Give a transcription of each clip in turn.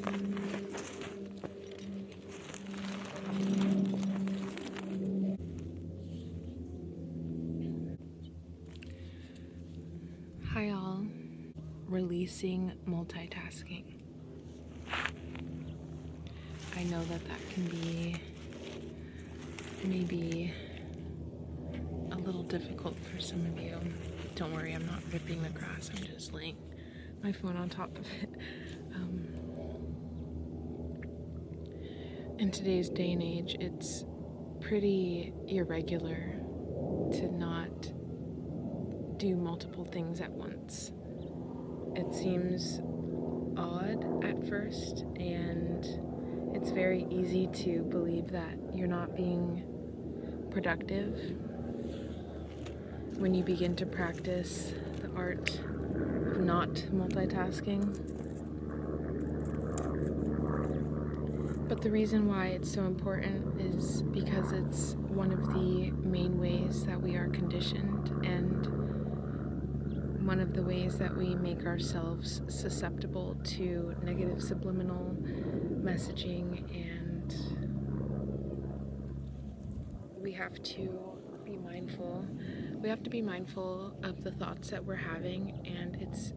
Hi all, releasing multitasking. I know that can be maybe a little difficult for some of you. Don't worry, I'm not ripping the grass, I'm just laying my phone on top of it. In today's day and age, it's pretty irregular to not do multiple things at once. It seems odd at first, and it's very easy to believe that you're not being productive when you begin to practice the art of not multitasking. But the reason why it's so important is because it's one of the main ways that we are conditioned, and one of the ways that we make ourselves susceptible to negative subliminal messaging, and we have to be mindful. We have to be mindful of the thoughts that we're having, and it's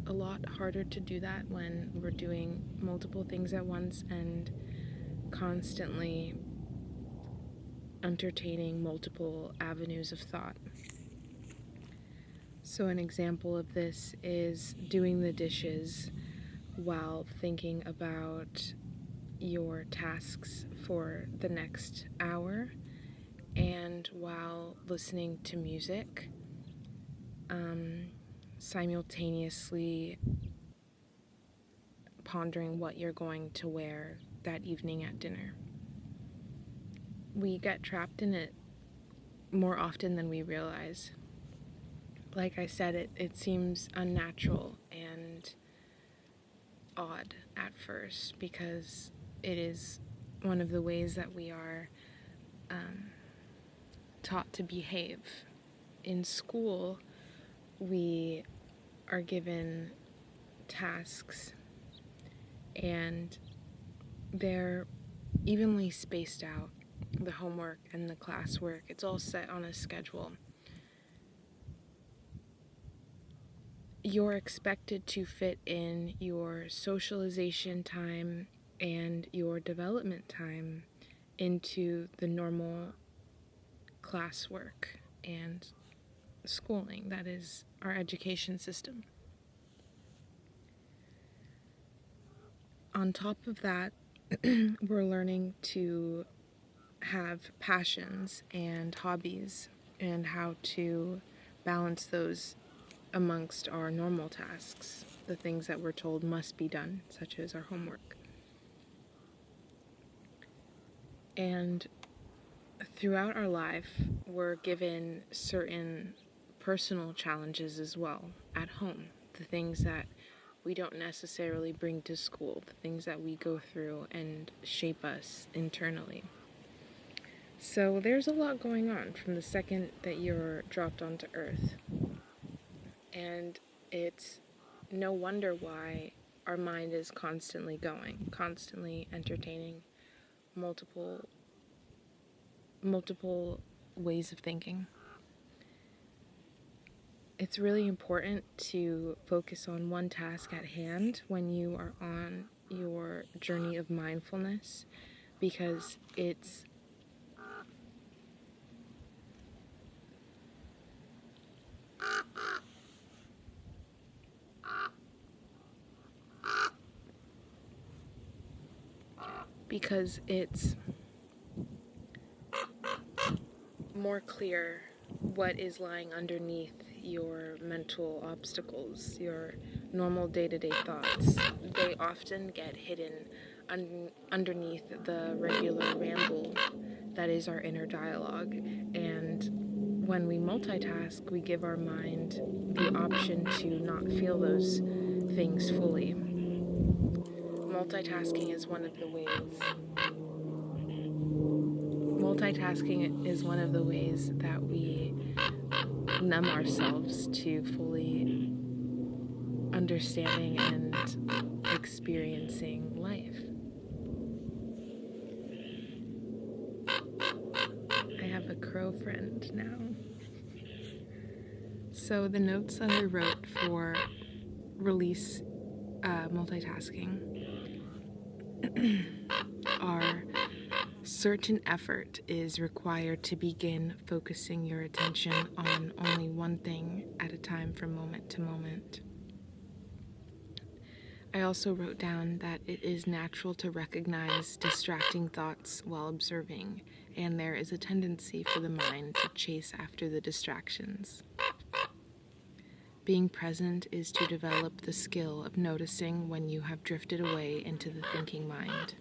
a lot harder to do that when we're doing multiple things at once and constantly entertaining multiple avenues of thought. So an example of this is doing the dishes while thinking about your tasks for the next hour, and while listening to music, simultaneously pondering what you're going to wear that evening at dinner. We get trapped in it more often than we realize. Like I said, it seems unnatural and odd at first because it is one of the ways that we are taught to behave. In school, we are given tasks, and they're evenly spaced out. The homework and the classwork, it's all set on a schedule. You're expected to fit in your socialization time and your development time into the normal classwork and schooling. That is our education system. On top of that, we're learning to have passions and hobbies and how to balance those amongst our normal tasks, the things that we're told must be done, such as our homework. And throughout our life, we're given certain personal challenges as well at home, the things that we don't necessarily bring to school, the things that we go through and shape us internally. So there's a lot going on from the second that you're dropped onto Earth. And it's no wonder why our mind is constantly going, constantly entertaining multiple ways of thinking. It's really important to focus on one task at hand when you are on your journey of mindfulness, because it's more clear what is lying underneath your mental obstacles, your normal day-to-day thoughts. They often get hidden underneath the regular ramble that is our inner dialogue. And when we multitask, we give our mind the option to not feel those things fully. Multitasking is one of the ways that we numb ourselves to fully understanding and experiencing life. I have a crow friend now. So the notes that I wrote for release multitasking are: certain effort is required to begin focusing your attention on only one thing at a time from moment to moment. I also wrote down that it is natural to recognize distracting thoughts while observing, and there is a tendency for the mind to chase after the distractions. Being present is to develop the skill of noticing when you have drifted away into the thinking mind.